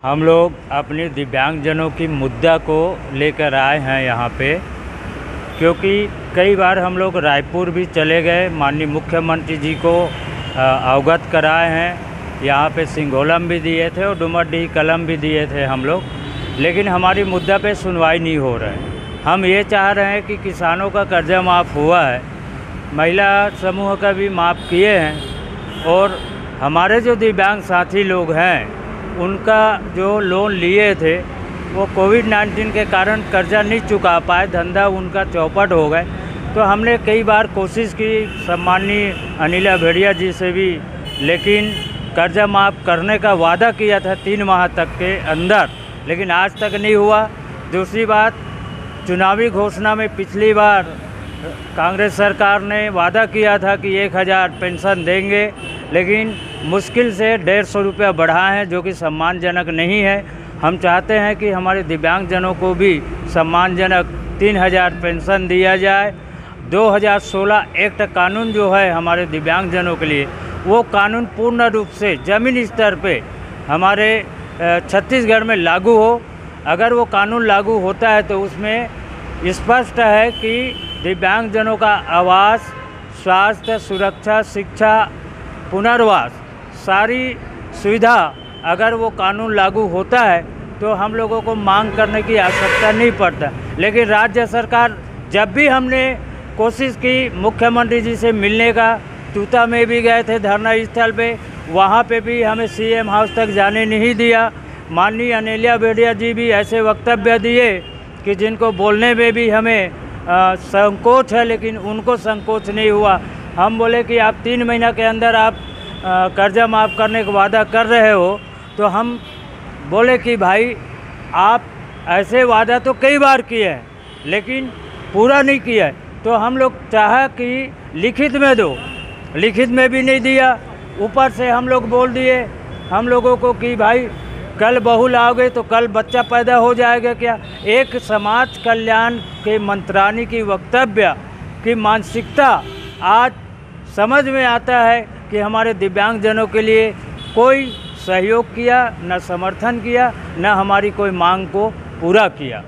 हम लोग अपने दिव्यांगजनों की मुद्दा को लेकर आए हैं यहाँ पे, क्योंकि कई बार हम लोग रायपुर भी चले गए, माननीय मुख्यमंत्री जी को अवगत कराए हैं। यहाँ पे सिंघोलम भी दिए थे और डुमरडीह कलम भी दिए थे हम लोग, लेकिन हमारी मुद्दा पे सुनवाई नहीं हो रहा है। हम ये चाह रहे हैं कि किसानों का कर्जा माफ़ हुआ है, महिला समूह का भी माफ़ किए हैं, और हमारे जो दिव्यांग साथी लोग हैं उनका जो लोन लिए थे वो कोविड-19 के कारण कर्जा नहीं चुका पाए, धंधा उनका चौपट हो गए। तो हमने कई बार कोशिश की सम्माननीय अनिला भेड़िया जी से भी, लेकिन कर्जा माफ़ करने का वादा किया था 3 माह तक के अंदर, लेकिन आज तक नहीं हुआ। दूसरी बात, चुनावी घोषणा में पिछली बार कांग्रेस सरकार ने वादा किया था कि 1000 पेंशन देंगे, लेकिन मुश्किल से 150 रुपया बढ़ा है, जो कि सम्मानजनक नहीं है। हम चाहते हैं कि हमारे दिव्यांगजनों को भी सम्मानजनक 3000 पेंशन दिया जाए। 2016 एक्ट कानून जो है हमारे दिव्यांगजनों के लिए, वो कानून पूर्ण रूप से ज़मीनी स्तर पे हमारे छत्तीसगढ़ में लागू हो। अगर वो कानून लागू होता है तो उसमें स्पष्ट है कि दिव्यांगजनों का आवास, स्वास्थ्य, सुरक्षा, शिक्षा, पुनर्वास, सारी सुविधा अगर वो कानून लागू होता है तो हम लोगों को मांग करने की आवश्यकता नहीं पड़ता। लेकिन राज्य सरकार, जब भी हमने कोशिश की मुख्यमंत्री जी से मिलने का, तूता में भी गए थे धरना स्थल पे, वहाँ पे भी हमें सीएम हाउस तक जाने नहीं दिया। माननीय अनिला भेड़िया जी भी ऐसे वक्तव्य दिए कि जिनको बोलने में भी हमें संकोच है, लेकिन उनको संकोच नहीं हुआ। हम बोले कि आप 3 महीना के अंदर आप कर्जा माफ़ करने का वादा कर रहे हो, तो हम बोले कि भाई आप ऐसे वादा तो कई बार किए हैं लेकिन पूरा नहीं किया है, तो हम लोग चाहा कि लिखित में दो, लिखित में भी नहीं दिया। ऊपर से हम लोग बोल दिए हम लोगों को कि भाई कल बहू लाओगे तो कल बच्चा पैदा हो जाएगा क्या। एक समाज कल्याण के मंत्रालय की वक्तव्य की मानसिकता आज समझ में आता है कि हमारे दिव्यांगजनों के लिए कोई सहयोग किया, न समर्थन किया, न हमारी कोई मांग को पूरा किया।